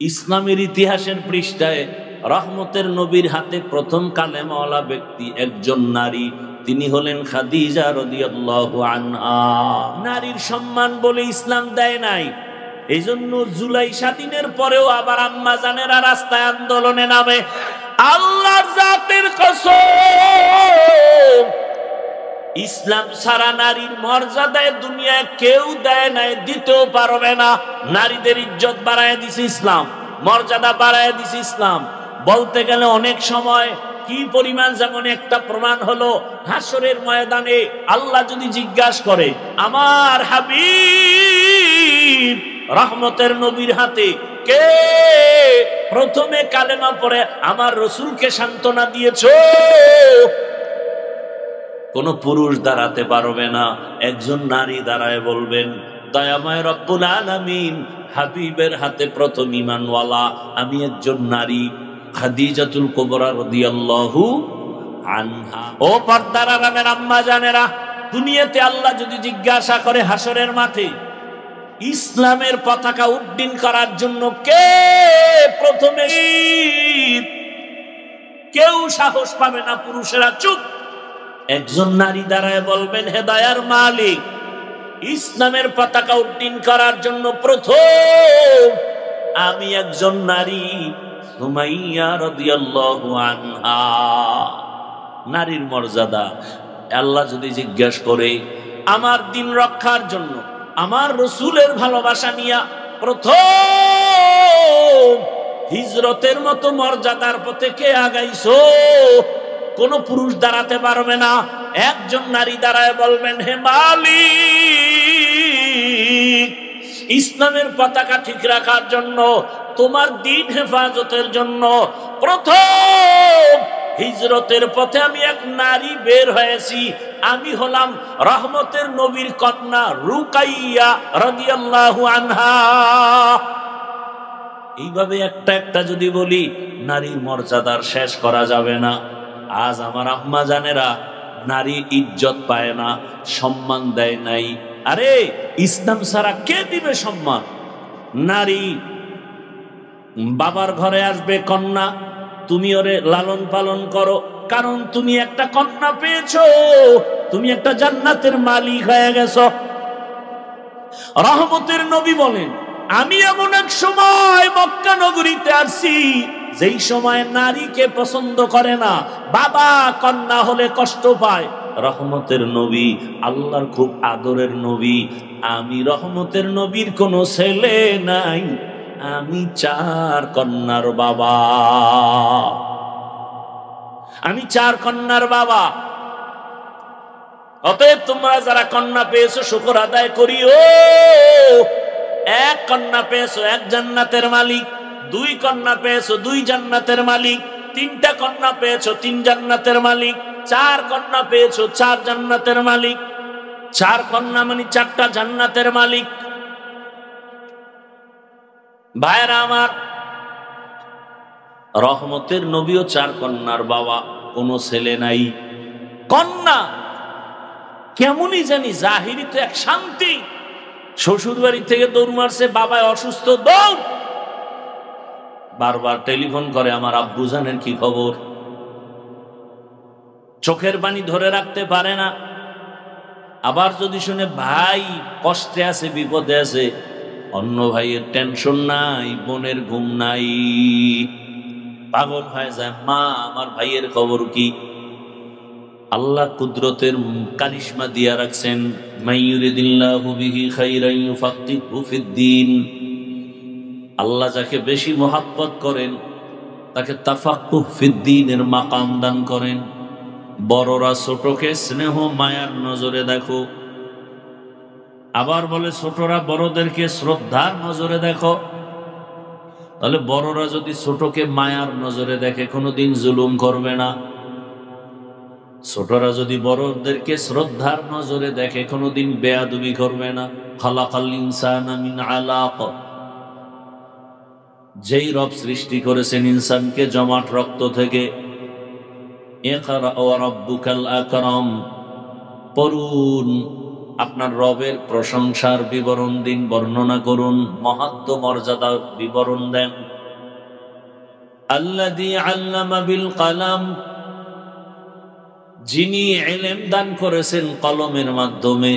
ইসলামের ইতিহাসের পৃষ্ঠায় রহমতের নবীর হাতে প্রথম কালেমাওয়ালা ব্যক্তি একজন নারী, তিনি হলেন খাদিজা রাদিয়াল্লাহু আনহা। নারীর সম্মান বলে ইসলাম দেয় নাই, এই জন্য জুলাই স্বাধীনের পরেও আবার আম্মা জানেরা রাস্তায় আন্দোলনে নামে। আল্লাহর জাতের কসম, ইসলাম ছাড়া নারীর মর্যাদায় দুনিয়ায় কেউ দেয় নাই, দিতেও পারবে না। নারীদের ইজ্জত বাড়ায় দিছে ইসলাম, মর্যাদা বাড়ায় দিছে ইসলাম। বলতে গেলে অনেক সময় কি পরিমাণ, যেমন একটা প্রমাণ হলো হাসরের ময়দানে আল্লাহ যদি জিজ্ঞাসা করে, আমার হাবিব রহমতের নবীর হাতে কে প্রথমে কালেমা পড়ে আমার রসুলকে সান্ত্বনা দিয়েছো? কোন পুরুষ দাঁড়াতে পারবে না, একজন নারী দাঁড়ায় বলবেন, দয়াময় রব্বুল আলামিন হাবিবের হাতে প্রথম ঈমানওয়ালা আমি একজন নারী, খাদিজাতুল কুবরা রাদিয়াল্লাহু আনহা। ও পর্দার আড়ালের আম্মা জানেরা, দুনিয়াতে আল্লাহ যদি জিজ্ঞাসা করে হাসরের মাঠে ইসলামের পতাকা উড্ডীন করার জন্য কে প্রথমে, কেউ সাহস পাবে না, পুরুষেরা চুপ। একজন নারী দাঁড়ায় বলবেন, হে দয়ার মালিক, ইসলামের পতাকা উড্ডীন করার জন্য প্রথম আমি একজন নারী, সুমাইয়া রাদিয়াল্লাহু আনহা। নারীর মর্যাদা আল্লাহ যদি জিজ্ঞাসা করে আমার দিন রক্ষার জন্য আমার রসুলের ভালোবাসা নিয়া প্রথম হিজরতের মতো মর্যাদার পথে কে আগাইছো? কোন পুরুষ দাঁড়াতে পারবে না। একজন নারী দাঁড়ায় বলবেন, হে মালিক, ইসলামের পতাকা ঠিক রাখার জন্য, তোমার দিন হেফাজতের জন্য প্রথম হিজরতের পথে আমি এক নারী বের হয়েছি, আমি হলাম রহমতের নবীর কন্যা রুকাইয়া রাদিয়াল্লাহু আনহা। এইভাবে একটা একটা যদি বলি, নারীর মর্যাদার শেষ করা যাবে না। আজ আমার আম্মা জানেরা নারী ইজ্জত পায় না, সম্মান দেয় নাই। আরে ইসলাম ছাড়া কে দিবে সম্মান? নারী বাবার ঘরে আসবে কন্যা, তুমি ওরে লালন পালন করো, কারণ তুমি একটা কন্যা পেয়েছো, তুমি একটা জান্নাতের মালিক হয়ে গেছো। রহমতের নবী বলেন, আমি এমন এক সময় মক্কা নগরীতে আসছি যেই সময় নারীকে পছন্দ করে না, বাবা কন্যা হলে কষ্ট পায়। রহমতের নবী আল্লাহর খুব আদরের নবী, আমি রহমতের নবীর কোনো ছেলে নাই, আমি 4 কন্যার বাবা, আমি 4 কন্যার বাবা। অতএব তোমরা যারা কন্যা পেয়েছো শুকর আদায় করিও। 1 কন্যা পেয়েছো 1 জান্নাতের মালিক, 2 কন্যা পেয়েছো 2 জান্নাতের মালিক, 3টা কন্যা পেয়েছো 3 জান্নাতের মালিক, 4 কন্যা পেয়েছো 4 জান্নাতের মালিক। 4 কন্যা মানে 4টা জান্নাতের মালিক। ভাইরা আমার, রহমতের নবীও 4 কন্যার বাবা, কোনো ছেলে নাই। কন্যা কেমনই জানি জাহিরিতে এক শান্তি, শ্বশুর বাড়ি থেকে দৌড় মারছে, বাবায় অসুস্থ, দৌড়, বারবার টেলিফোন করে, আমার আব্বু জানেন কি খবর? চোখের পানি ধরে রাখতে পারে না। আবার যদি শুনে ভাই কষ্টে আছে, বিপদে আছে, অন্য ভাইয়ের টেনশন নাই, বোনের ঘুম নাই, পাগল হয়ে যায়, মা আমার ভাইয়ের খবর কি? আল্লাহ কুদরতের কারিশমা দিয়া রাখছেন, মাইয়ুরিদিল্লাহু বিহি খাইরান ইউফাক্কিহু ফিদ্দীন। আল্লাহ যাকে বেশি মহাব্বত করেন তাকে তাফাক্কুহ ফিদ্দীনের মাকাম দান করেন। বড়রা ছোটকে স্নেহ মায়ার নজরে দেখো, আবার বলে ছোটরা বড়দেরকে শ্রদ্ধার নজরে দেখো। তাহলে বড়রা যদি ছোটকে মায়ার নজরে দেখে কোনোদিন জুলুম করবে না, ছোটরা যদি বড়দেরকে শ্রদ্ধার নজরে দেখে কোনোদিন বেয়াদবি করবে না। খালাকাল ইনসানা মিন আলাক, যেই রব সৃষ্টি করেছেন ইনসানকে জমাট রক্ত থেকে, ইকরা ওয়া রাব্বুকাল আকরাম, পড়ুন আপনার রবের প্রশংসার বিবরণ দিন, বর্ণনা করুন, মহত্ব মর্যাদা বিবরণ দেন। আল্লাযী আল্লামা বিল কলম, যিনি ইলম দান করেছেন কলমের মাধ্যমে।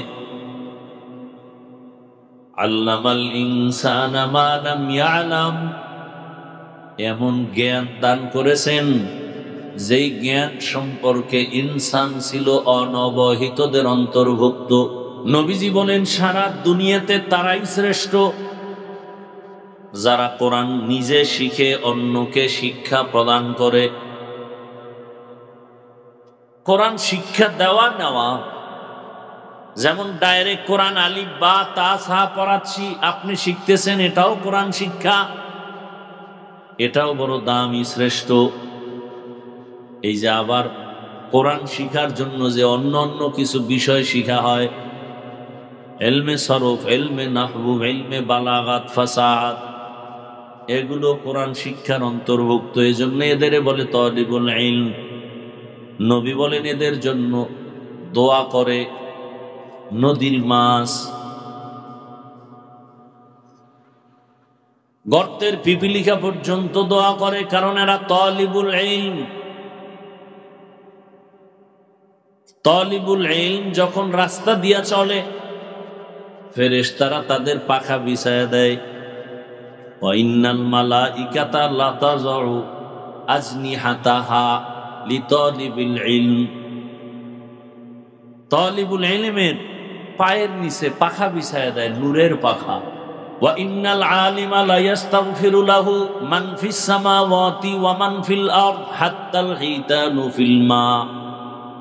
আল্লামাল ইনসানা মা লাম ইয়ালাম, এমন জ্ঞান দান করেছেন যেই জ্ঞান সম্পর্কে ইনসান ছিল অনবহিতদের অন্তর্ভুক্ত। নবীজি বলেন সারা দুনিয়াতে তারাই শ্রেষ্ঠ যারা কোরআন নিজে শিখে অন্যকে শিক্ষা প্রদান করে। কোরআন শিক্ষা দেওয়া নেওয়া, যেমন ডাইরেক্ট কোরআন আলিফ বা তা সা পড়াচ্ছি, আপনি শিখতেছেন, এটাও কোরআন শিক্ষা, এটাও বড় দামি শ্রেষ্ঠ। এই যে আবার কোরআন শিখার জন্য যে অন্য অন্য কিছু বিষয় শিখা হয়, ইলমে সরফ, ইলমে নাহবু, ইলমে বালাগাত, ফাসাহাত, এগুলো কোরআন শিক্ষার অন্তর্ভুক্ত। এই জন্য এদের বলে তালিবুল ইলম। নবী বলেন এদের জন্য দোয়া করে নদীর মাছ, গর্তের পিপিলিকা পর্যন্ত দোয়া করে, কারণ এরা তালিবুল ইলম। তালিবুল ইলম যখন রাস্তা দিয়া চলে, ফেরেশতারা তাদের পাখা বিছায়া দেয়। ওয়া ইন্নাল মালাইকাতা লা তাযউ আজনিহাতাহা লিতালিবিল ইলম। তালিবুল ইলমের পায়ের নিচে পাখা বিছায়া দেয়, নূরের পাখা। ওয়া ইন্নাল আলিমা লা ইস্তাগফিরু লাহু মান ফিস সামাওয়াতি ওয়া মান ফিল আরদ হাত্তাল হিতানু ফিল মা।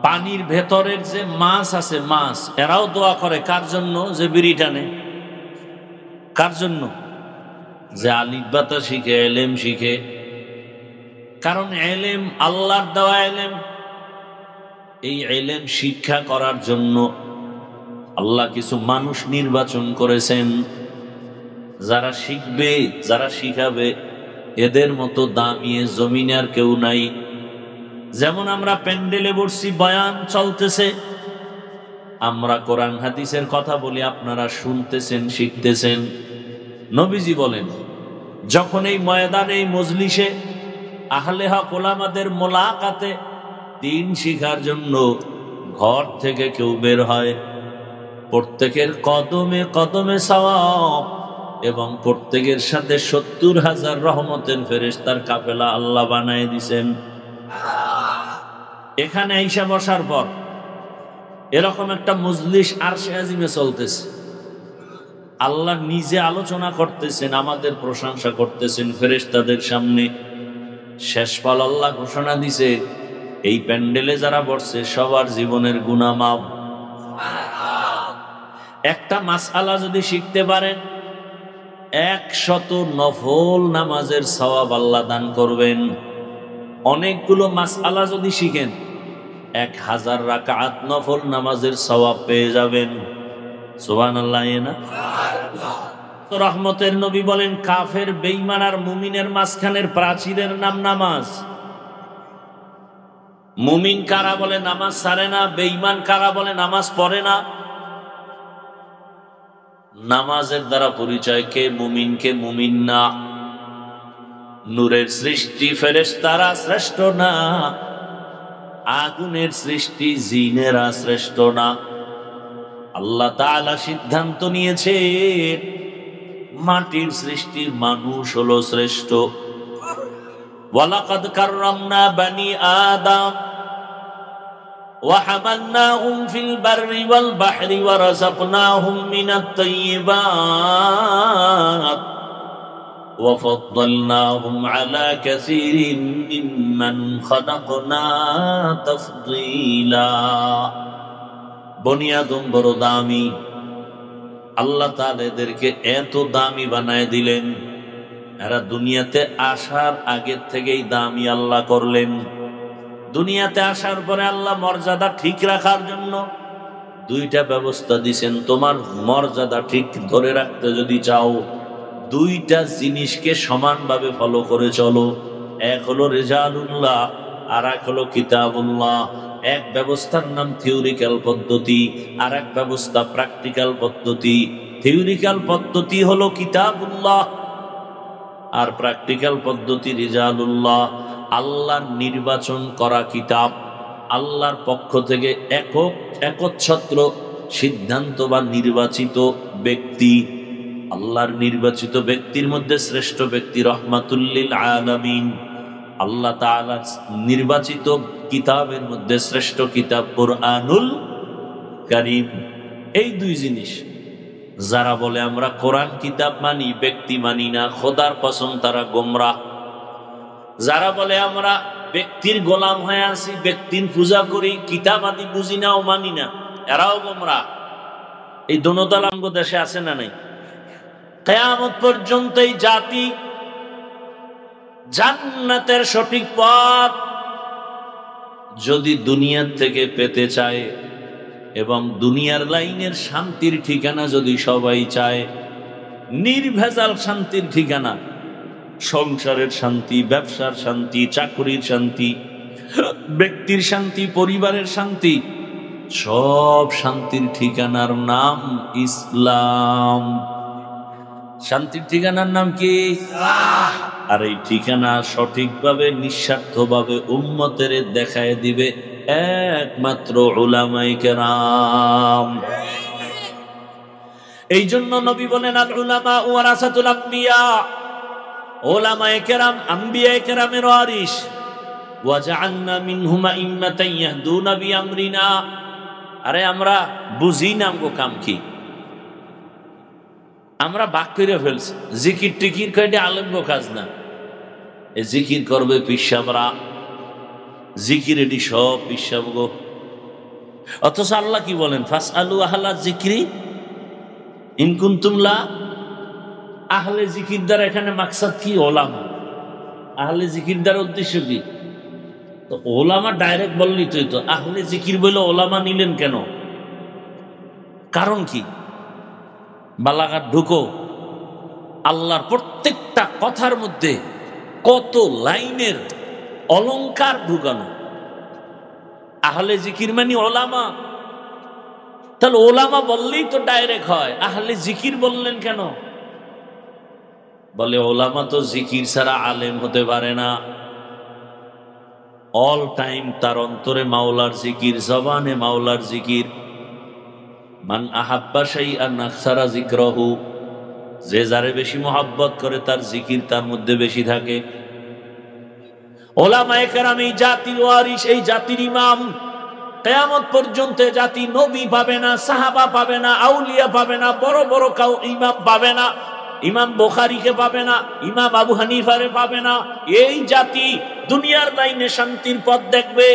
পানির ভেতরের যে মাছ আছে, মাছ, এরাও দোয়া করে কার জন্য? যে বিড়ি টানে। কার জন্য? যে আলিফ বা তা শিখে, ইলম শিখে। কারণ ইলম আল্লাহর দেওয়া ইলম। এই ইলম শিক্ষা করার জন্য আল্লাহ কিছু মানুষ নির্বাচন করেছেন, যারা শিখবে, যারা শিখাবে, এদের মতো দামি জমিনে আর কেউ নাই। যেমন আমরা প্যান্ডেলে বসছি, বয়ান চলতেছে, আমরা কোরআন হাদিসের কথা বলি, আপনারা শুনতেছেন, শিখতেছেন। নবীজি বলেন যখন এই ময়দানে, এই মজলিসে আহলে হক ওলামাদের মোলাকাতে দ্বীন শিখার জন্য ঘর থেকে কেউ বের হয়, প্রত্যেকের কদমে কদমে সওয়াব, এবং প্রত্যেকের সাথে ৭০,০০০ রহমতের ফেরেশতার কাফেলা আল্লাহ বানায় দিছেন। এখানে আইসা বসার পর এরকম একটা মজলিস আরশে আজিমে চলতেছে, আল্লাহ নিজে আলোচনা করতেছেন, আমাদের প্রশংসা করতেছেন ফেরেশতাদের সামনে। শেষ পাল আল্লাহ ঘোষণা দিছে, এই প্যান্ডেলে যারা বসছে সবার জীবনের গুনাহ মাফ। একটা মাসআলা যদি শিখতে পারেন, ১০০ নফল নামাজের সওয়াব আল্লাহ দান করবেন। অনেকগুলো মাসআলা যদি শিখেন, ১০০০ রাকাত নফল নামাজের সওয়াব পেয়ে যাবেন। সুবহানাল্লাহ। না রহমতের নবী বলেন কাফের, বেঈমান আর মুমিনের মাঝখানের প্রাচীরের নাম নামাজ। মুমিন কারা বলে নামাজ ছাড়ে না, বেঈমান কারা বলে নামাজ পড়ে না। নামাজের দ্বারা পরিচয় কে মুমিন, কে মুমিন না। নূরের সৃষ্টি ফেরেশতারা শ্রেষ্ঠ না, আগুনের সৃষ্টি জিনেরা শ্রেষ্ঠ না। আল্লাহ তাআলা সিদ্ধান্ত নিয়েছে মাটির সৃষ্টি মানুষ হলো শ্রেষ্ঠ। ওয়ালাকাদ কাররামনা বানি আদম ওয়া হামালনাহুম ফিল বাররি ওয়াল বাহরি ওয়া রাযাকনাহুম মিনাত তাইয়্যিবাত ওয়া ফাদ্দালনাহুম আলা কাসীরিন মিম্মান খালাকনা তাফদীলা। বনি আদম বড় দামি, আল্লাহ তাআলা এদেরকে এত দামি বানায় দিলেন, এরা দুনিয়াতে আসার আগে থেকেই দামি আল্লাহ করলেন। দুনিয়াতে আসার পরে আল্লাহ মর্যাদা ঠিক রাখার জন্য 2টা ব্যবস্থা দিয়েছেন। তোমার মর্যাদা ঠিক ধরে রাখতে যদি চাও, 2টা জিনিসকে সমানভাবে ফলো করে চলো। এক হলো রেজালুল্লাহ, আর এক হলো কিতাবুল্লাহ। এক ব্যবস্থার নাম থিওরিক্যাল পদ্ধতি, আর এক ব্যবস্থা প্র্যাকটিক্যাল পদ্ধতি। থিওরিক্যাল পদ্ধতি হলো কিতাবুল্লাহ, আর প্র্যাকটিক্যাল পদ্ধতি রিজালুল্লাহ, আল্লাহর নির্বাচন করা কিতাব, আল্লাহর পক্ষ থেকে একচ্ছত্র সিদ্ধান্ত বা নির্বাচিত ব্যক্তি। আল্লাহর নির্বাচিত ব্যক্তির মধ্যে শ্রেষ্ঠ ব্যক্তি রহমাতুল লিল আলামিন। আল্লাহ তাআলা নির্বাচিত কিতাবের মধ্যে শ্রেষ্ঠ কিতাব কুরআনুল কারীম। এই দুই জিনিস যারা বলে আমরা কোরআন কিতাব মানি, ব্যক্তি মানি না, খোদার কসম তারা গোমরাহ। যারা বলে আমরা ব্যক্তির গোলাম হয়ে আছি, ব্যক্তির পূজা করি, কিতাব আদি বুঝি না ও মানি না, এরাও গোমরাহ। এই দোনোদল আমগো দেশে আছে না নাই? কিয়ামত পর্যন্ত এই জাতি জান্নাতের সঠিক পথ যদি দুনিয়ার থেকে পেতে চায় এবং দুনিয়ার লাইনের শান্তির ঠিকানা যদি সবাই চায়, নির্ভেজাল শান্তির ঠিকানা, সংসারের শান্তি, ব্যবসার শান্তি, চাকরির শান্তি, ব্যক্তির শান্তি, পরিবারের শান্তি, সব শান্তির ঠিকানার নাম ইসলাম। শান্তির ঠিকানার নাম কি? আর এই ঠিকানা সঠিকভাবে নিঃস্বার্থভাবে উম্মতের দেখায় দিবে একমাত্র উলামায়ে কেরাম। এই জন্য নবী বলেন আল উলামা ওয়ারাসাতুল আম্বিয়া, উলামায়ে কেরাম আম্বিয়ায়ে কেরামের ওয়ারিস। ওয়া জাআলনা মিনহুম আইম্মাতান ইয়াহদুনা বিআমরিনা। আরে আমরা বুঝি না আমগো কাম কি, আমরা বাক করে ফেলছি। জিকির টিকির কয়টা আলেম কাজ না, এই জিকির করবে পিসাবরা, জিকির এটি সব পিসাব গো। অথচ আল্লাহ কি বলেন? ফাসআলু আহলা যিকরি ইন কুনতুম লা। আহলে জিকির দ্বারা এখানে মাকসাদ কি? ওলামা। আহলে জিকির দ্বারা উদ্দেশ্য কি? তো ওলামা ডাইরেক্ট বললি তুই তো, আহলে জিকির বলে ওলামা নিলেন কেন? কারণ কি? বালাগাত ঢুকো, আল্লাহর প্রত্যেকটা কথার মধ্যে কত লাইনের অলংকার ঢুকানো। আহলে জিকির মানে ওলামা, তাহলে ওলামা বললেই তো ডাইরেক্ট হয়, আহলে জিকির বললেন কেন? বলে ওলামা তো জিকির ছাড়া আলেম হতে পারে না। অল টাইম তার অন্তরে মাওলার জিকির, জবানে মাওলার জিকির। মান আহাব্বা শাইআন আকসারা যিকরাহু, যে যারে বেশি মহব্বত করে তার জিকির তার মধ্যে বেশি থাকে। উলামায়ে কেরাম এই জাতির ওয়ারিস, এই জাতির ইমাম। কিয়ামত পর্যন্ত জাতি নবী পাবে না, সাহাবা পাবে না, আউলিয়া পাবে না, বড় বড় কাউ ইমাম পাবে না, ইমাম বুখারীকে পাবে না, ইমাম আবু হানিফারে পাবে না। এই জাতি দুনিয়ার লাইনে শান্তির পথ দেখবে।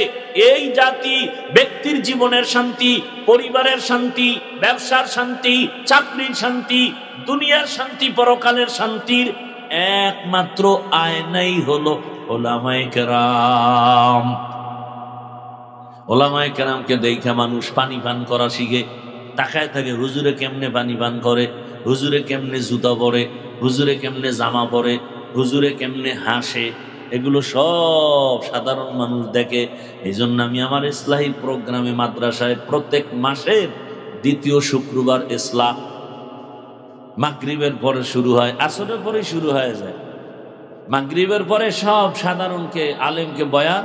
এই জাতি ব্যক্তির জীবনের শান্তি, পরিবারের শান্তি, ব্যবসার শান্তি, চাকরির শান্তি, দুনিয়ার শান্তি, পরকালের শান্তির একমাত্র আয়নাই হলো উলামায়ে কেরাম। উলামায়ে কেরামকে দেখে মানুষ পানি পান করা শিখে, তাকায় থাকে হুজুরে কেমনে পানি পান করে, হুজুরে কেমনে জুতা পরে, হুজুরে কেমনে জামা পরে, হুজুরে কেমনে হাসে। এগুলো সব সাধারণ মানুষ দেখে। এই জন্য আমি আমার ইসলাহি প্রোগ্রামে মাদ্রাসায় প্রত্যেক মাসের দ্বিতীয় শুক্রবার ইসলাহ মাগরিবের পরে শুরু হয়, আসরের পরে শুরু হয়ে যায়। মাগরিবের পরে সব সাধারণকে, আলেমকে বয়ান,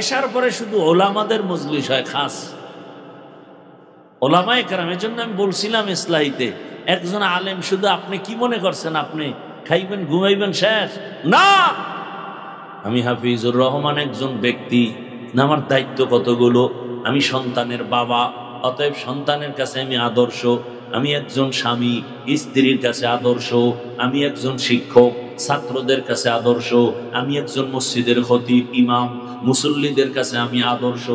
এশার পরে শুধু ওলামাদের মজলিস হয় খাস। ওলামায়ে কেরাম, এর জন্য আমি বলছিলাম ইসলাহিতে, একজন আলেম শুধু আপনি কি মনে করছেন আপনি খাইবেন ঘুমাইবেন শেষ না। আমি হাফিজুর রহমান একজন ব্যক্তি, আমার দায়িত্ব কতগুলো। আমি সন্তানের বাবা, অতএব সন্তানের কাছে আমি আদর্শ। আমি একজন স্বামী, স্ত্রীর কাছে আদর্শ। আমি একজন শিক্ষক, ছাত্রদের কাছে আদর্শ। আমি একজন মসজিদের খতিব, ইমাম, মুসল্লিদের কাছে আমি আদর্শ।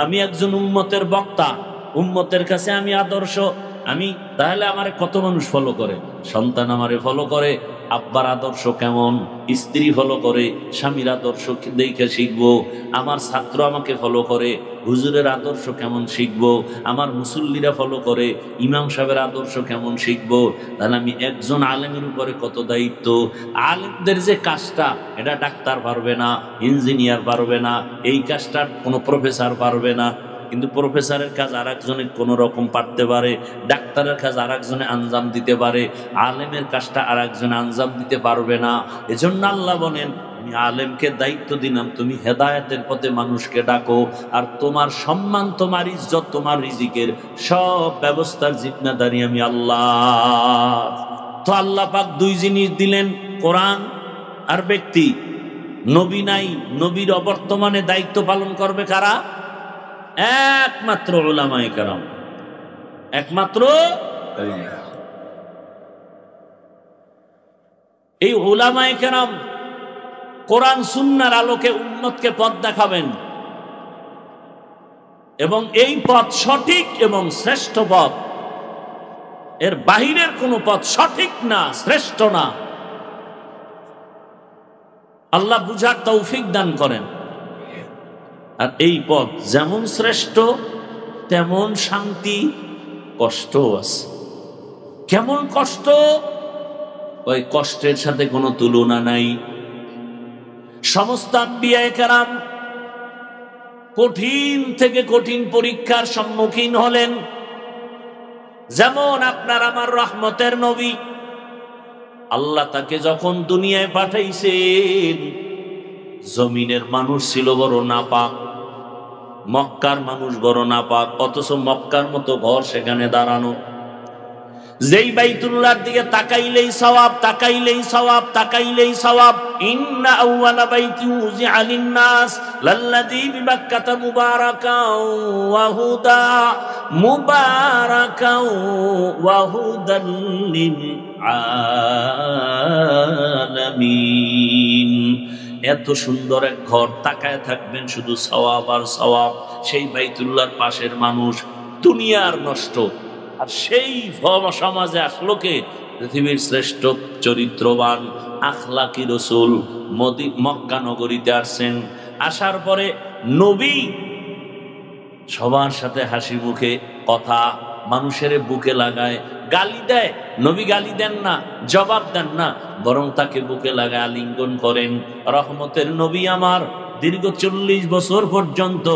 আমি একজন উম্মতের বক্তা, উম্মতের কাছে আমি আদর্শ। আমি তাহলে আমারে কত মানুষ ফলো করে? সন্তান আমারে ফলো করে, আব্বার আদর্শ কেমন, স্ত্রী ফলো করে, স্বামীর আদর্শ দেখে শিখবো। আমার ছাত্র আমাকে ফলো করে, হুজুরের আদর্শ কেমন শিখবো। আমার মুসল্লিরা ফলো করে, ইমাম সাহেবের আদর্শ কেমন শিখবো। তাহলে আমি একজন আলেমের উপরে কত দায়িত্ব। আলেমদের যে কাজটা, এটা ডাক্তার পারবে না, ইঞ্জিনিয়ার পারবে না, এই কাজটা কোনো প্রফেসর পারবে না। কিন্তু প্রফেসরের কাজ আর একজনে কোনো রকম পারতে পারে, ডাক্তারের কাজ আর একজনে আঞ্জাম দিতে পারে, আলেমের কাজটা আর একজনে আঞ্জাম দিতে পারবে না। এজন্য আল্লাহ বলেন, আমি আলেমকে দায়িত্ব দিলাম, তুমি হেদায়েতের পথে মানুষকে ডাকো, আর তোমার সম্মান, তোমার ইজ্জত, তোমার রিজিকের সব ব্যবস্থার জিম্মাদারি আমি আল্লাহ। তো আল্লাহ পাক দুই জিনিস দিলেন, কোরআন আর ব্যক্তি। নবী নাই, নবীর অবর্তমানে দায়িত্ব পালন করবে কারা? একমাত্র উলামায়ে কেরাম, একমাত্র। এই উলামায়ে কেরাম কোরআন সুন্নাহর আলোকে উম্মতকে পথ দেখাবেন, এবং এই পথ সঠিক এবং শ্রেষ্ঠ পথ। এর বাহিরের কোন পথ সঠিক না, শ্রেষ্ঠ না। আল্লাহ বুঝার তৌফিক দান করেন। আর এই পথ যেমন শ্রেষ্ঠ, তেমন শান্তি কষ্টও আছে। কেমন কষ্ট? ওই কষ্টের সাথে কোনো তুলনা নাই। সমস্ত আম্বিয়ায়ে কেরাম কঠিন থেকে কঠিন পরীক্ষার সম্মুখীন হলেন। যেমন আপনার আমার রহমতের নবী, আল্লাহ তাকে যখন দুনিয়ায় পাঠাইছেন, জমিনের মানুষ ছিল বড় নাপাক, মক্কার মানুষ বড় নাপাক, অথচ মক্কার মতো ঘর সেখানে দাঁড়ানো। যেই বাইতুল্লাহর দিকে তাকাইলেই সওয়াব, তাকাইলেই সওয়াব, তাকাইলেই সওয়াব। ইন্না আউওয়ালা বাইতিন উযিআ লিন-নাস লাল্লাযী বিবাক্কাতা মুবারাকাও ওয়া হুদা, মুবারাকাও ওয়া হুদাল লিল আলামিন। এত সুন্দর এক ঘর, তাকায় থাকবেন শুধু সওয়াব আর সওয়াব। সেই বাইতুল্লাহর পাশের মানুষ দুনিয়ার নষ্ট, আর সেই সমাজে আসলো কে? পৃথিবীর শ্রেষ্ঠ চরিত্রবান আখলাকি রসুল মক্কা নগরীতে আসছেন। আসার পরে নবী সবার সাথে হাসি মুখে কথা, মানুষের বুকে লাগায়, গালি দেয়। নবী গালি দেন না, জবাব দেন না, বরং তাকে বুকে লাগায় আলিঙ্গন করেন। রহমতের নবী আমার দীর্ঘ 40 বছর পর্যন্ত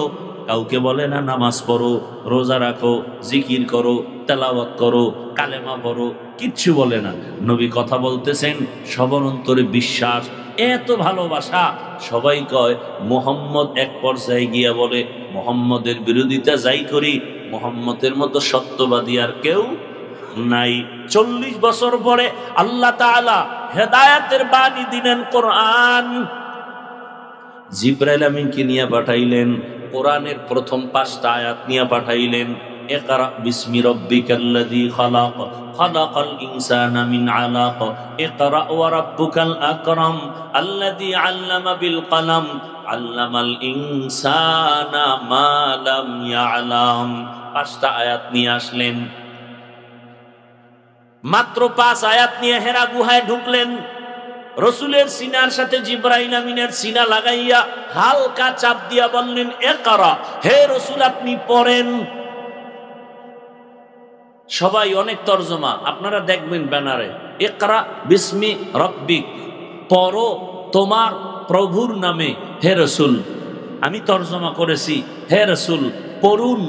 কাউকে বলে না নামাজ পড়ো, রোজা রাখো, জিকির করো, তেলাওয়াত করো, কালেমা পড়ো, কিচ্ছু বলে না। নবী কথা বলতেছেন, সবার অন্তরে বিশ্বাস, এত ভালোবাসা। সবাই কয় মুহাম্মদ, এক পর্যায়ে গিয়া বলে মুহাম্মদের বিরোধিতা যাই করি, মুহাম্মদের মতো সত্যবাদী আর কেউ নাই। 40 বছর পরে আল্লাহ তাআলা হেদায়েতের বাণী দিলেন, কোরআন। জিবরাইল আমিনকে নিয়ে পাঠাইলেন, কোরআনের প্রথম 5টা আয়াত নিয়ে পাঠাইলেন। ইকরা বিসমি রাব্বিকাল্লাযী খালাক, খালাকাল ইনসানা মিন আলাক, ইকরা ওয়া রাব্বুকাল আকরাম, আল্লাযী আল্লামা বিল কলম, আল্লামাল ইনসানা মা লাম ইয়ালাম। 5টা আয়াত নিয়ে আসলেন। মাত্র 5 আয়াত নিয়ে হেরা গুহায় ঢুকলেন। রসুলের সিনার সাথে জিবরাইল আমিনের সিনা লাগাইয়া হালকা চাপ দিয়া বললেন, ইকরা, হে রসুল আপনি পড়েন। সবাই অনেক তরজমা আপনারা দেখবেন ব্যানারে, ইকরা বিসমি রাব্বিক, পড়ো তোমার প্রভুর নামে হে রসুল। আমি তরজমা করেছি, হে রসুল পড়ুন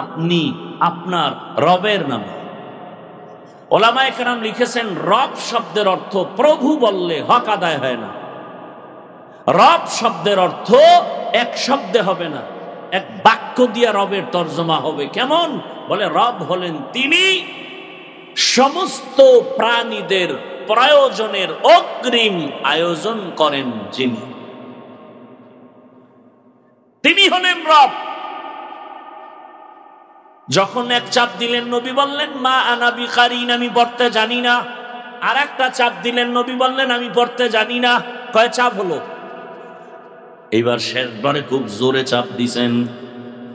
আপনি আপনার রবের নামে। ওলামায়ে কেরাম লিখেছেন, রব শব্দের অর্থ প্রভু বললে হক আদায় হয় না। রব শব্দের অর্থ এক শব্দে হবে না, এক বাক্য দিয়ে রবের তর্জমা হবে। কেমন? বলে রব হলেন তিনি সমস্ত প্রাণীদের প্রয়োজনের অগ্রিম আয়োজন করেন যিনি, তিনি হলেন রব। যখন এক চাপ দিলেন, নবী বললেন মা আনা বিকারিন, আমি পড়তে জানি না। আর একটা চাপ দিলেন, নবী বললেন আমি পড়তে জানি না। কয় চাপ হলো? এইবার শেষবারে খুব জোরে চাপ দিছেন।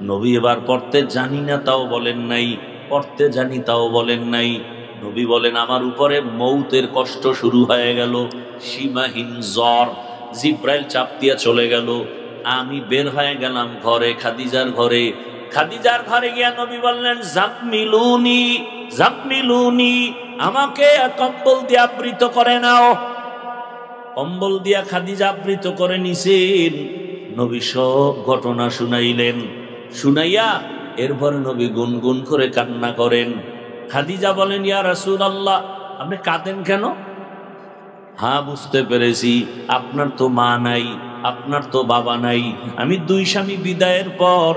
নবী এবার পড়তে জানি না তাও বলেন নাই, পড়তে জানি তাও বলেন নাই, নবী বলেন আমার উপরে মৌতের কষ্ট শুরু হয়ে গেল, সীমাহীন জ্বর, জিব্রাইল চাপ দিয়ে চলে গেল। আমি বের হয়ে গেলাম ঘরে, খাদিজার ঘরে। খাদিজার ঘরে গিয়া নবী বললেন জাম্মিলুনি জাম্মিলুনি, আমাকে কম্বল দিয়ে আবৃত করে নাও। কম্বল দিয়া খাদিজা আবৃত করে নিছেন। নবী সব ঘটনা শুনাইলেন। শুনাইয়া এরপর নবী গুনগুন করে কান্না করেন। খাদিজা বলেন ইয়া রাসূলুল্লাহ, আপনি কাঁদেন কেন? হ্যাঁ বুঝতে পেরেছি, আপনার তো মা নাই, আপনার তো বাবা নাই। আমি 2 স্বামী বিদায়ের পর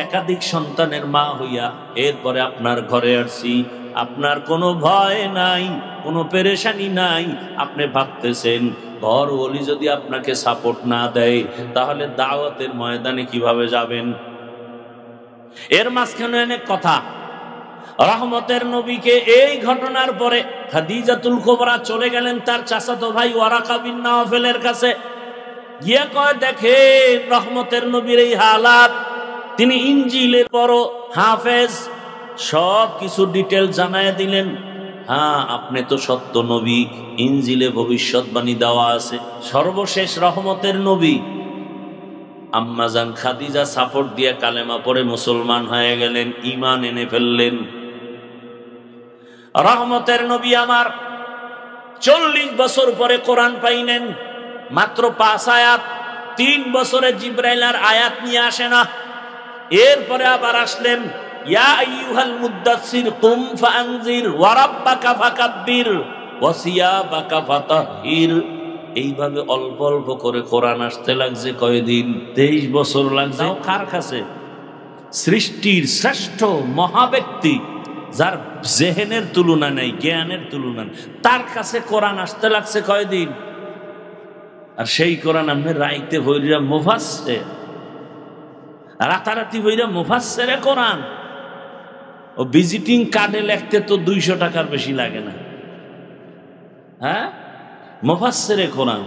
একাধিক সন্তানের মা হইয়া এরপরে আপনার ঘরে আসছি। আপনার কোনো ভয় নাই, কোনো পেরেশানি নাই। আপনি ভাবতেছেন ঘর ওলি যদি আপনাকে সাপোর্ট না দেয় তাহলে দাওয়াতের ময়দানে কিভাবে যাবেন? এর মাঝখানে অনেক কথা। রহমতের নবীকে এই ঘটনার পরে খাদিজাতুল কুবরা চলে গেলেন তার চাচাতো ভাই ওয়ারাকা বিন নাওফেলের কাছে। গিয়ে কয় দেখেন রহমতের নবীর এই হালাত। তিনি ইনজিলের বড় হাফেজ, সব কিছু ডিটেল জানায় দিলেন। হ্যাঁ আপনি তো সত্য নবী, ইনজিলে ভবিষ্যৎবাণী দেওয়া আছে। সর্বশেষ রহমতের নবী আম্মাজান খাদিজা সাপোর্ট দিয়ে কালেমা পড়ে মুসলমান হয়ে গেলেন, ঈমান এনে ফেললেন। রহমতের নবী আমার 40 বছর পরে কোরআন পাইলেন, মাত্র 5 আয়াত। 3 বছরে জিব্রাইল আর আয়াত নিয়ে আসে না। এরপরে আবার আসলেন ইয়া আইয়ুহাল মুদ্দাসসির কুম ফাআনজির ওয়া রাব্বাকা ফাকাব্বির ওয়া সিয়াবাকা ফাতাহহির। এইভাবে অল্প অল্প করে কোরআন আসতে লাগছে কয়দিন? 23 বছর লাগছে। কার কাছে? সৃষ্টির শ্রেষ্ঠ মহাব্যক্তি, যার জেহেনের তুলনা নেই, জ্ঞানের তুলনা নেই, তার কাছে কোরআন আসতে লাগছে কয়দিন? আর সেই কোরআন আপনি রাইতে হইরা মুফাসসির, রাতারাতি হইরা মুফাসসিরে কোরআন। ও ভিজিটিং কার্ডে লিখতে তো 200 টাকার বেশি লাগে না। হ্যাঁ, মুফাসসিরে কোরআন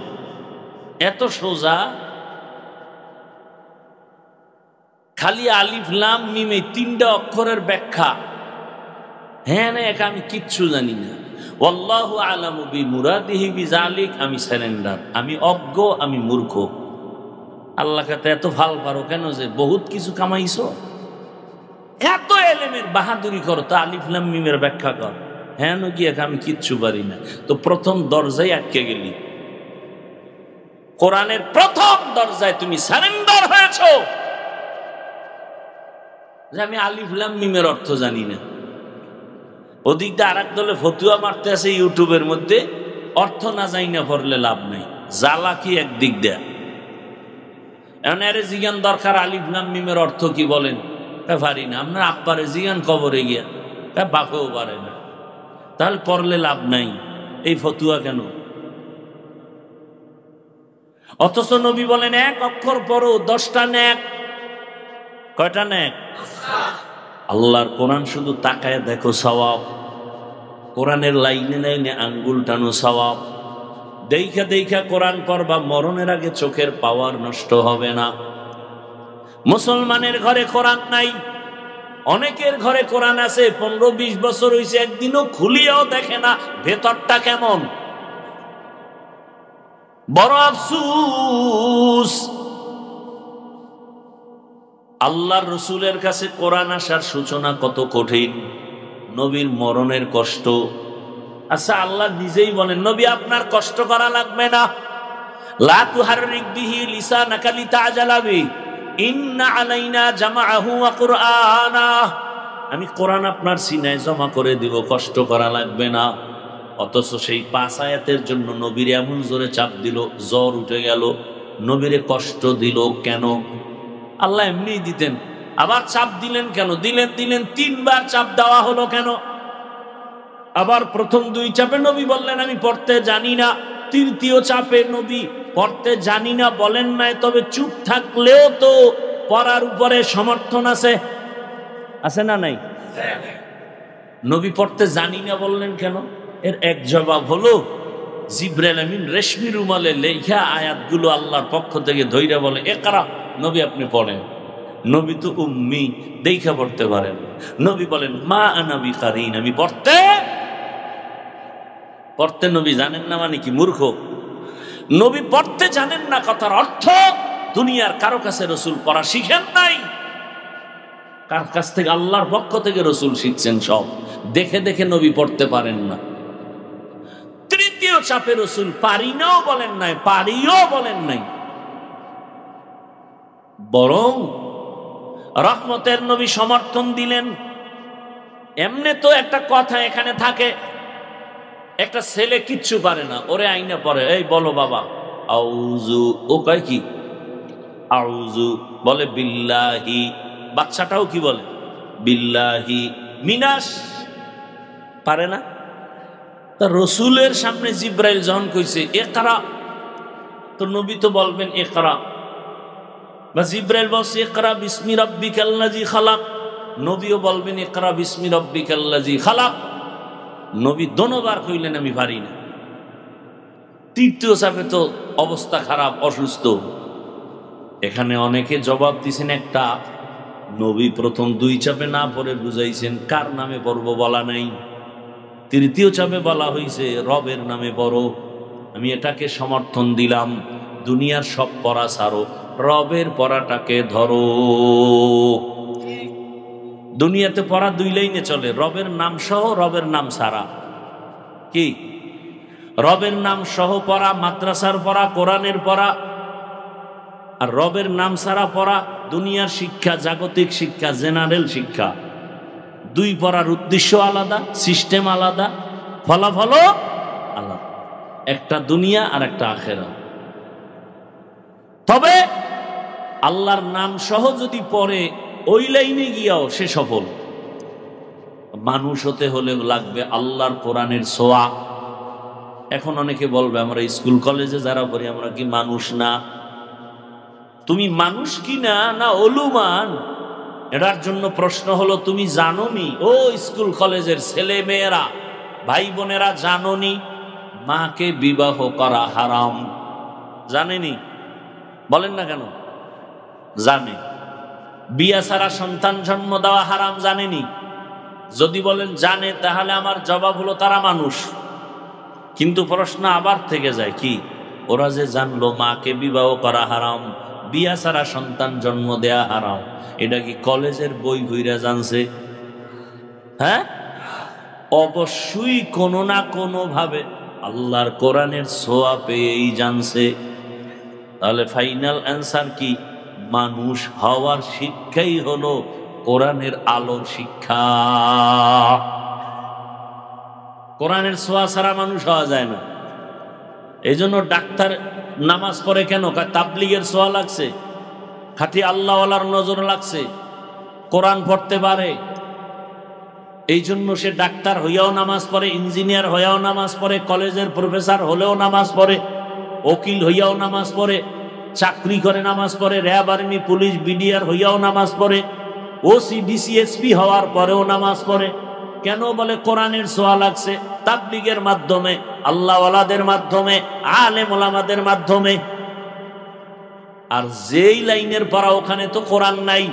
এত সোজা। খালি আলিফ লাম মিম এই 3টা অক্ষরের ব্যাখ্যা। হ্যাঁ না একা আমি কিচ্ছু জানি না। ওয়াল্লাহু আলামু বিমুরাদিহি বিযালিক, আমি সারেন্ডার, আমি অজ্ঞ, আমি মূর্খ। আল্লাহ কাছে এত ভাল পারো কেন যে বহুত কিছু কামাইছো? এত এলেমের বাহাদুরি করো তো আলিফ লাম মিমের ব্যাখ্যা কর। হ্যাঁ নাকি আমি কিচ্ছু পারি না। তো প্রথম দরজায় আটকে গেলি। কোরআনের প্রথম দরজায় তুমি সারেন্ডার হয়েছো যে আমি আলিফ লাম মিমের অর্থ জানি না। ওদিক দিয়ে আর এক দলে ফতুয়া মারতে আছে ইউটিউবের মধ্যে, অর্থ না যাই না পড়লে লাভ নাই। জ্বালা কি একদিক দেয়া। এখন এর জিজ্ঞান দরকার আলিফ লাম মিমের অর্থ কি বলেন? পারি না। আপনার আব্বারে জিজ্ঞান কবরে গিয়া, বাপেও পারে না। তাহলে পড়লে লাভ নাই। এই ফতুয়া কেন? অথচ নবী বলেন 1 অক্ষর পড়ো 10টা নেক। কয়টা নেক? আল্লাহর কোরআন শুধু তাকায় দেখো সওয়াব। কোরআনের লাইনে লাইনে আঙ্গুল টানো সওয়াব। দেখা দেখা কোরআন পড়বা, মরণের আগে চোখের পাওয়ার নষ্ট হবে না। মুসলমানের ঘরে কোরআন নাই। অনেকের ঘরে কোরআন আছে, 15-20 বছর হয়েছে, একদিনও খুলিয়াও দেখে না ভেতরটা কেমন। বড় আফসোস। আল্লাহর রসুলের কাছে কোরআন আসার সূচনা কত কঠিন। নবীর মরণের কষ্ট। আচ্ছা আল্লাহ নিজেই বলেন নবী আপনার কষ্ট করা লাগবে না। লা তুহাররিক বিহি লিসানাকা লিতাআজালা বিহি ইন্না আলাইনা জামাআহু ওয়া কুরআনা। আমি কোরআন আপনার সিনায় জমা করে দিব, কষ্ট করা লাগবে না। অথচ সেই 5 আয়াতের জন্য নবীর এমন জোরে চাপ দিল, জ্বর উঠে গেল। নবীরে কষ্ট দিল কেন? আল্লাহ এমনি দিতেন, আবার চাপ দিলেন কেন? দিলেন 3বার চাপ দেওয়া হলো কেন? আবার প্রথম 2 চাপে নবী বললেন আমি পড়তে জানি না। 3য় চাপে নবী পড়তে জানি না বলেন নাই, তবে চুপ থাকলেও তো পড়ার উপরে সমর্থন আছে, আছে না নাই? নবী পড়তে জানি না বললেন কেন? এর এক জবাব হলো জিবরাইল আমিন রেশমি রুমালে লেখা আয়াতগুলো আল্লাহর পক্ষ থেকে ধইরা বলে ইকরা, নবী আপনি পড়েন। নবী তো উম্মি, দেখা পড়তে পারেন। নবী বলেন মা আনা বিকারিন, আমি পড়তে পড়তে নবী জানেন না মানে কি মূর্খ? নবী পড়তে জানেন না কথার অর্থ দুনিয়ার কারো কাছে রসুল পড়া শিখেন নাই। কার কাছ থেকে? আল্লাহর পক্ষ থেকে রসুল শিখছেন সব। দেখে দেখে নবী পড়তে পারেন না। তৃতীয় চাপে রসুল পারি নাও বলেন নাই, পারিও বলেন নাই, বরং রহমতের নবী সমর্থন দিলেন। এমনি তো একটা কথা এখানে থাকে, একটা ছেলে কিচ্ছু পারে না, ওরে আইনা পড়ে, এই বলো বাবা আউযু, ও কয় কি আউযু, বলে বিল্লাহি। বাচ্চাটাও কি বলে? বিল্লাহি মিনাস, পারে না। তা রসুলের সামনে জিব্রাইল যখন কইছে ইকরা, তো নবী তো বলবেন ইকরা, বা জিব্রাইল বলছে ইকরা বিসমি রাব্বিকাল্লাযী খালাক, নবীও বলবেন ইকরা বিসমি রাব্বিকাল্লাযী খালাক। নবী দোনোবার কইলেন আমি পারি না। তৃতীয় চাপে তো অবস্থা খারাপ, অসুস্থ। এখানে অনেকে জবাব দিছেন একটা, নবী প্রথম দুই চাপে না পড়ে বুঝাইছেন কার নামে পড়ব বলা নাই। তৃতীয় চাপে বলা হয়েছে রবের নামে পড়ো। আমি এটাকে সমর্থন দিলাম। দুনিয়ার সব পড়া ছাড়ো, রবের পড়াটাকে ধরো। দুনিয়াতে পড়া দুই লাইনে চলে, রবের নাম সহ, রবের নাম ছাড়া। কি? রবের নাম সহ পড়া, মাদ্রাসার পড়া, কোরআনের পড়া, আর রবের নাম ছাড়া পড়া দুনিয়ার শিক্ষা, জাগতিক শিক্ষা, জেনারেল শিক্ষা। দুই পড়ার উদ্দেশ্য আলাদা, সিস্টেম আলাদা, ফলাফলও আলাদা। একটা দুনিয়া আর একটা আখেরাত। তবে আল্লাহর নাম সহ যদি পড়ে ওই লাইনে গিয়াও সে সফল। মানুষ হতে হলে লাগবে আল্লাহর কোরআনের ছোঁয়া। এখন অনেকে বলবে আমরা স্কুল কলেজে যারা পড়ি আমরা কি মানুষ না? তুমি মানুষ কি না, না অলুমান? এটার জন্য প্রশ্ন হলো তুমি জানোনি, ও স্কুল কলেজের ছেলে মেয়েরা, ভাই বোনেরা, জানোনি মাকে বিবাহ করা হারাম? জানেনি? বলেন না কেন? জানে। বিয়া ছাড়া সন্তান জন্ম দেওয়া হারাম, জানেনি? যদি বলেন জানে, তাহলে আমার জবাব হলো তারা মানুষ। কিন্তু প্রশ্ন আবার থেকে যায়, কি ওরা যে জানলো মাকে বিবাহ করা হারাম, বিয়া ছাড়া সন্তান জন্ম দেয়া হারাম, এটা কি কলেজের বই ভইরা জানছে? হ্যাঁ, অবশ্যই কোনো না কোনো ভাবে আল্লাহর কোরআনের ছোঁয়া পেয়েই জানছে। তাহলে ফাইনাল অ্যান্সার কি? মানুষ হওয়ার শিক্ষাই হলো কোরআনের আলোর শিক্ষা। কোরআনের ছোঁয়া ছাড়া মানুষ হওয়া যায় না। এই জন্য ডাক্তার নামাজ পড়ে কেন? তাবলীগের ছোঁয়া লাগছে, খাঁটি আল্লাহওয়ালার নজর লাগছে, কোরআন পড়তে পারে, এই জন্য সে ডাক্তার হইয়াও নামাজ পড়ে, ইঞ্জিনিয়ার হইয়াও নামাজ পড়ে, কলেজের প্রফেসর হলেও নামাজ পড়ে, উকিল হইয়াও নামাজ পড়ে, চাকরি করে নামাজ পড়ে, র্যাব আর্মি পুলিশ বিডিআর হইয়াও নামাজ পড়ে, ওসি ডিসিএসপি হওয়ার পরেও নামাজ পড়ে। কেন? বলে কোরআনের ছোঁয়া লাগছে, তাবলীগের মাধ্যমে, আল্লাহওয়ালাদের মাধ্যমে, আলেম ওলামাদের মাধ্যমে। আর যেই লাইনের পড়া ওখানে তো কোরআন নাই,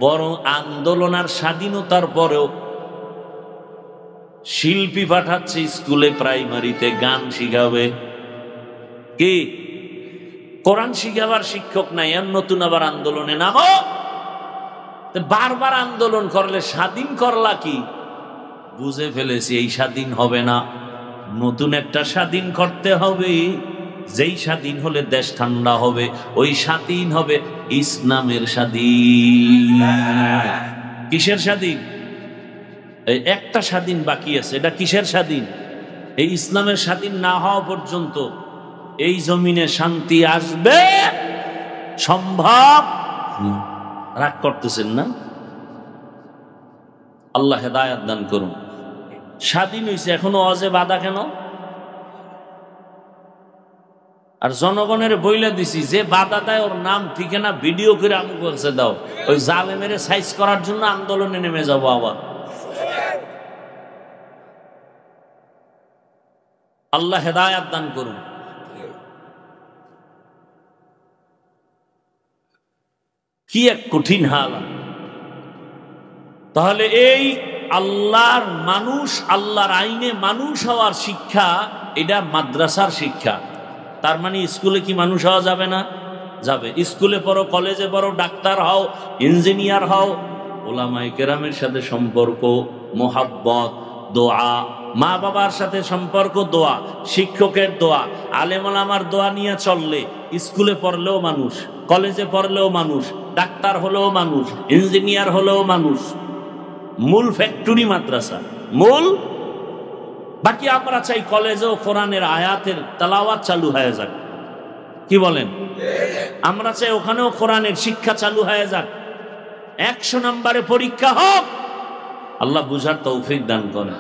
বরং আন্দোলন আর স্বাধীনতার পরেও শিল্পী পাঠাচ্ছে স্কুলে, প্রাইমারিতে গান শিখাবে। কি? কোরআন শিখাবার শিক্ষক নাই, আর নতুন আবার আন্দোলনে নামো। বারবার আন্দোলন করলে স্বাধীন করলা কি? বুঝে ফেলেছি এই স্বাধীন হবে না, নতুন একটা স্বাধীন করতে হবে। যেই স্বাধীন হলে দেশ ঠান্ডা হবে, ওই স্বাধীন হবে ইসলামের স্বাধীন। কিসের স্বাধীন? এই একটা স্বাধীন বাকি আছে, এটা কিসের স্বাধীন? এই ইসলামের স্বাধীন না হওয়া পর্যন্ত এই জমিনে শান্তি আসবে সম্ভব? রাগ করতেছেন না? আল্লাহ হেদায়েত দান করুন। স্বাধীন হয়েছে, এখনো অজে বাধা কেন? আর জনগণের বইলে দিছি, যে বাধা দেয় ওর নাম ঠিকানা ভিডিও করে আমি বলছে দাও, ওই জালেমের সাইজ করার জন্য আন্দোলনে নেমে যাবো আবার। আল্লাহ হেদায়েত দান করুন। কি এক কঠিন হাল। তাহলে এই আল্লাহর মানুষ, আল্লাহর আইনে মানুষ হওয়ার শিক্ষা, এটা মাদ্রাসার শিক্ষা। তার মানে স্কুলে কি মানুষ হওয়া যাবে না? যাবে। স্কুলে পড়ো, কলেজে পড়ো, ডাক্তার হও, ইঞ্জিনিয়ার হও, ওলামায়ে কেরামের সাথে সম্পর্ক, মোহাব্বত, দোয়া, মা বাবার সাথে সম্পর্ক, দোয়া, শিক্ষকের দোয়া, আলেম ওলামার দোয়া নিয়ে চললে স্কুলে পড়লেও মানুষ, কলেজে পড়লেও মানুষ, ডাক্তার হলেও মানুষ, ইঞ্জিনিয়ার হলেও মানুষ। মূল ফ্যাক্টরি মাদ্রাসা, মূল। বাকি আমরা চাই কলেজেও কোরআনের আয়াতের তেলাওয়াত চালু হয়ে যাক, কি বলেন? আমরা চাই ওখানেও কোরআনের শিক্ষা চালু হয়ে যাক, 100 নম্বরে পরীক্ষা হোক। আল্লাহ বুঝার তৌফিক দান করেন।